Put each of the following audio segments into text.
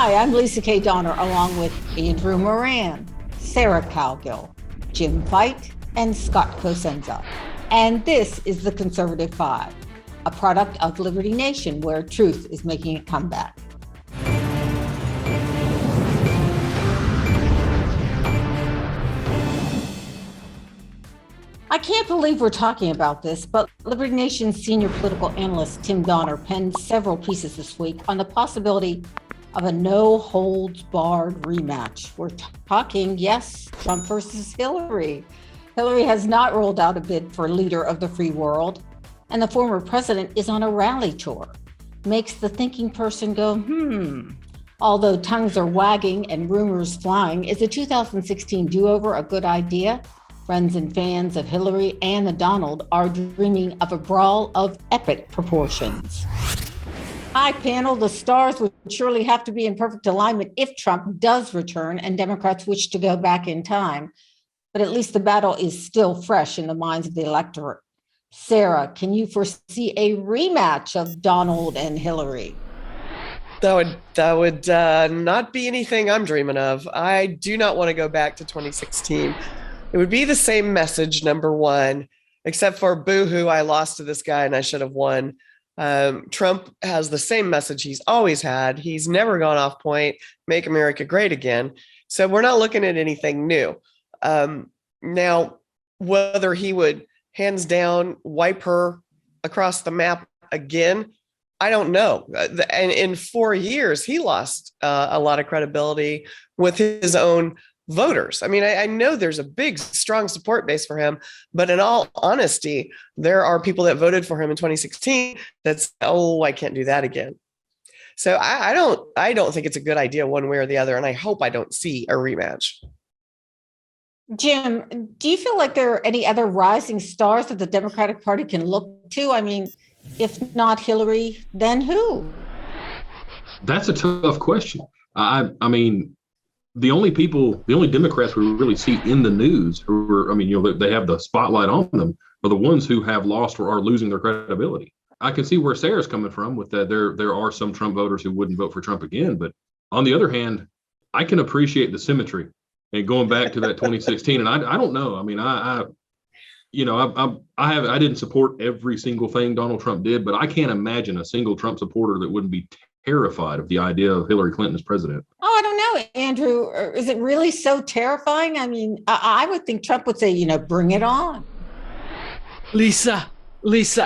Hi, I'm Lisa K. Donner, along with Andrew Moran, Sarah Cowgill, Jim Veit, and Scott Cosenza. And this is The Conservative Five, a product of Liberty Nation, where truth is making a comeback. I can't believe we're talking about this, but Liberty Nation's senior political analyst Tim Donner penned several pieces this week on the possibility of a no-holds-barred rematch. We're talking, yes, Trump versus Hillary. Hillary has not rolled out a bid for leader of the free world, and the former president is on a rally tour. Makes the thinking person go, Although tongues are wagging and rumors flying, is the 2016 do-over a good idea? Friends and fans of Hillary and the Donald are dreaming of a brawl of epic proportions. Hi, panel. The stars would surely have to be in perfect alignment if Trump does return and Democrats wish to go back in time. But at least the battle is still fresh in the minds of the electorate. Sarah, can you foresee a rematch of Donald and Hillary? That would not be anything I'm dreaming of. I do not want to go back to 2016. It would be the same message, number one, except for boo-hoo, I lost to this guy and I should have won. Trump has the same message he's always had. He's never gone off point, make America great again. So we're not looking at anything new. Now, whether he would hands down wipe her across the map again, I don't know. And in 4 years, he lost a lot of credibility with his own voters. I mean, I know there's a big, strong support base for him, but in all honesty, there are people that voted for him in 2016 that's, I can't do that again. So I don't think it's a good idea one way or the other, and I hope I don't see a rematch. Jim, do you feel like there are any other rising stars that the Democratic Party can look to? I mean, if not Hillary, then who? That's a tough question. I mean, the only Democrats we really see in the news who are, they have the spotlight on them are the ones who have lost or are losing their credibility. I can see where Sarah's coming from with that. There are some Trump voters who wouldn't vote for Trump again. But on the other hand, I can appreciate the symmetry and going back to that 2016. And I don't know. I mean, I didn't support every single thing Donald Trump did, but I can't imagine a single Trump supporter that wouldn't be terrified of the idea of Hillary Clinton as president. Oh, I don't know, Andrew. Is it really so terrifying? I mean, I would think Trump would say, bring it on. Lisa,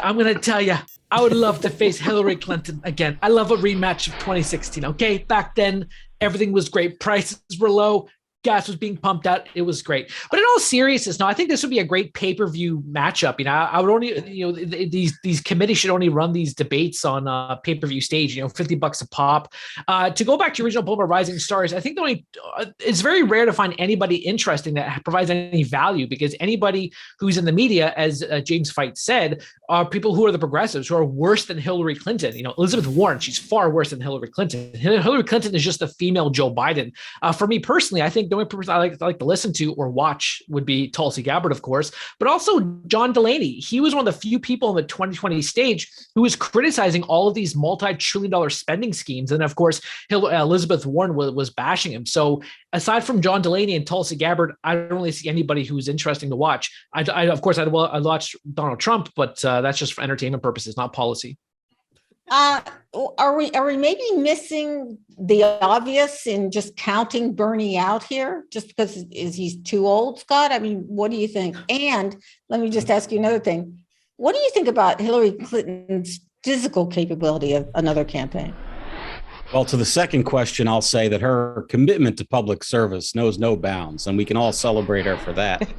I'm going to tell you, I would love to face Hillary Clinton again. I love a rematch of 2016. Okay. Back then, everything was great. Prices were low. Gas was being pumped out. It was great. But in all seriousness, I think this would be a great pay-per-view matchup. I would only, these committees should only run these debates on a pay-per-view stage, $50 a pop. To go back to your original poll about rising stars, I think it's very rare to find anybody interesting that provides any value, because anybody who's in the media, as James Veit said, are people who are the progressives, who are worse than Hillary Clinton. Elizabeth Warren, she's far worse than Hillary Clinton. Hillary Clinton is just the female Joe Biden. For me personally, I think the only person I like to listen to or watch would be Tulsi Gabbard, of course, but also John Delaney. He was one of the few people on the 2020 stage who was criticizing all of these multi-trillion-dollar spending schemes. And of course, Elizabeth Warren was bashing him. So aside from John Delaney and Tulsi Gabbard, I don't really see anybody who's interesting to watch. I'd watch Donald Trump, but that's just for entertainment purposes, not policy. Are we maybe missing the obvious in just counting Bernie out here just because he's too old, Scott? I mean, what do you think? And let me just ask you another thing. What do you think about Hillary Clinton's physical capability of another campaign? Well, to the second question, I'll say that her commitment to public service knows no bounds, and we can all celebrate her for that.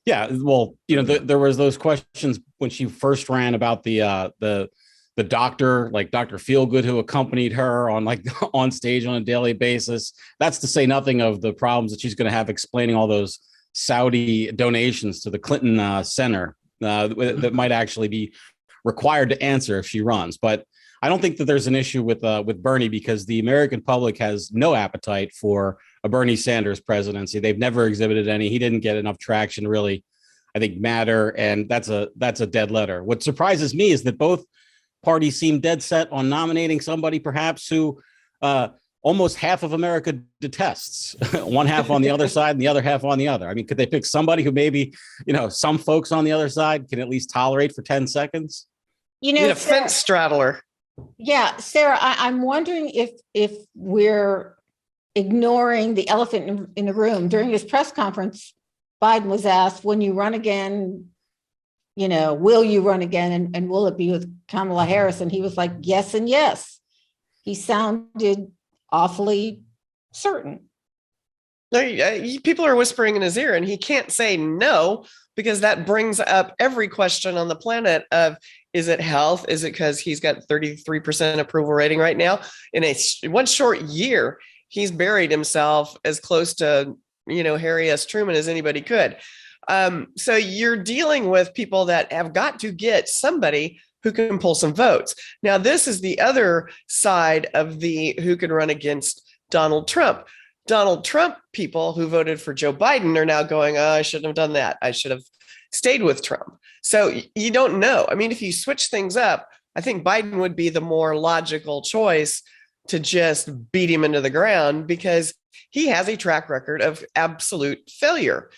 Yeah, well, there was those questions when she first ran about the doctor, like Dr. Feelgood, who accompanied her on stage on a daily basis. That's to say nothing of the problems that she's going to have explaining all those Saudi donations to the Clinton Center that might actually be required to answer if she runs. But I don't think that there's an issue with Bernie, because the American public has no appetite for a Bernie Sanders presidency. They've never exhibited any. He didn't get enough traction to really, I think, matter. And that's a dead letter. What surprises me is that both parties seem dead set on nominating somebody perhaps who almost half of America detests. One half on the other side and the other half on the other. I mean, could they pick somebody who maybe, some folks on the other side can at least tolerate for 10 seconds? Need a fence straddler. Yeah, Sarah, I'm wondering if we're ignoring the elephant in the room. During his press conference, Biden was asked, when you run again, will you run again? And will it be with Kamala Harris? And he was like, yes and yes. He sounded awfully certain. People are whispering in his ear, and he can't say no, because that brings up every question on the planet of, is it health? Is it because he's got 33% approval rating right now? In one short year, he's buried himself as close to, Harry S. Truman as anybody could. So you're dealing with people that have got to get somebody who can pull some votes. Now, this is the other side of the who can run against Donald Trump. Donald Trump people who voted for Joe Biden are now going, oh, I shouldn't have done that. I should have stayed with Trump. So you don't know. I mean, if you switch things up, I think Biden would be the more logical choice to just beat him into the ground, because he has a track record of absolute failure.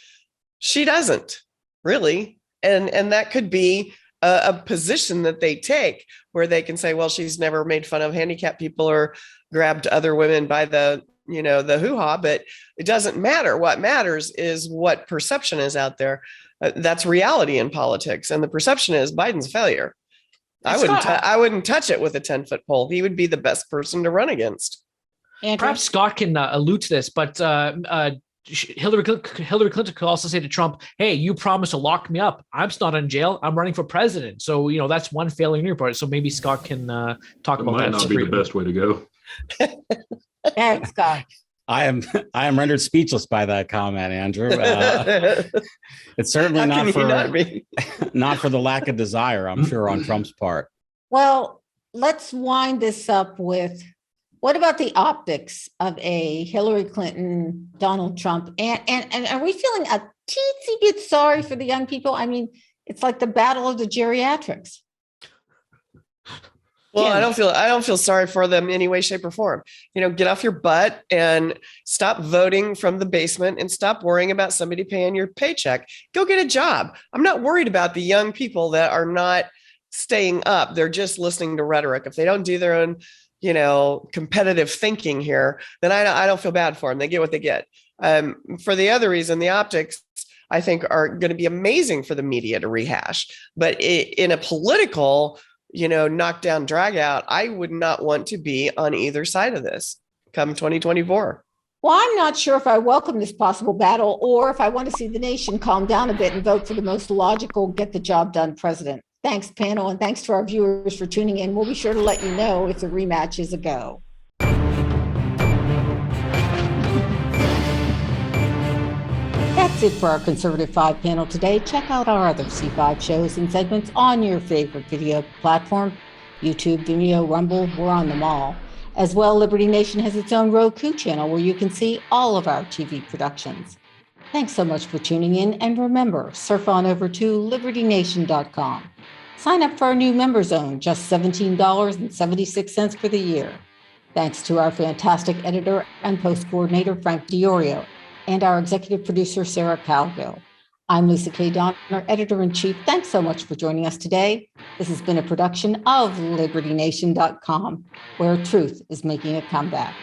She doesn't really. And that could be a position that they take where they can say, well, she's never made fun of handicapped people or grabbed other women by the hoo-ha, but it doesn't matter. What matters is what perception is out there. That's reality in politics. And the perception is Biden's a failure. I wouldn't touch it with a 10-foot pole. He would be the best person to run against. Andrew? Perhaps Scott can allude to this, but Hillary Clinton could also say to Trump, hey, you promised to lock me up. I'm not in jail. I'm running for president. So, that's one failure in your part. So maybe Scott can talk about that. Might not be the best way to go. Thanks, Scott. I am rendered speechless by that comment, Andrew. It's certainly not for the lack of desire, I'm sure, on Trump's part. Well, let's wind this up with, what about the optics of a Hillary Clinton, Donald Trump? And are we feeling a teensy bit sorry for the young people? I mean, it's like the battle of the geriatrics. Well, I don't feel sorry for them in any way, shape, or form. Get off your butt and stop voting from the basement and stop worrying about somebody paying your paycheck. Go get a job. I'm not worried about the young people that are not staying up. They're just listening to rhetoric. If they don't do their own, competitive thinking here, then I don't feel bad for them. They get what they get. For the other reason, the optics, I think, are going to be amazing for the media to rehash. But in a political knockdown, drag out, I would not want to be on either side of this come 2024. Well, I'm not sure if I welcome this possible battle or if I want to see the nation calm down a bit and vote for the most logical, get the job done president. Thanks, panel, and thanks to our viewers for tuning in. We'll be sure to let you know if the rematch is a go. That's it for our Conservative 5 panel today. Check out our other C5 shows and segments on your favorite video platform, YouTube, Vimeo, Rumble. We're on them all. As well, Liberty Nation has its own Roku channel where you can see all of our TV productions. Thanks so much for tuning in. And remember, surf on over to libertynation.com. Sign up for our new member zone, just $17.76 for the year. Thanks to our fantastic editor and post coordinator, Frank Diorio, and our executive producer, Sarah Calgill. I'm Lisa K. Donner, editor-in-chief. Thanks so much for joining us today. This has been a production of libertynation.com, where truth is making a comeback.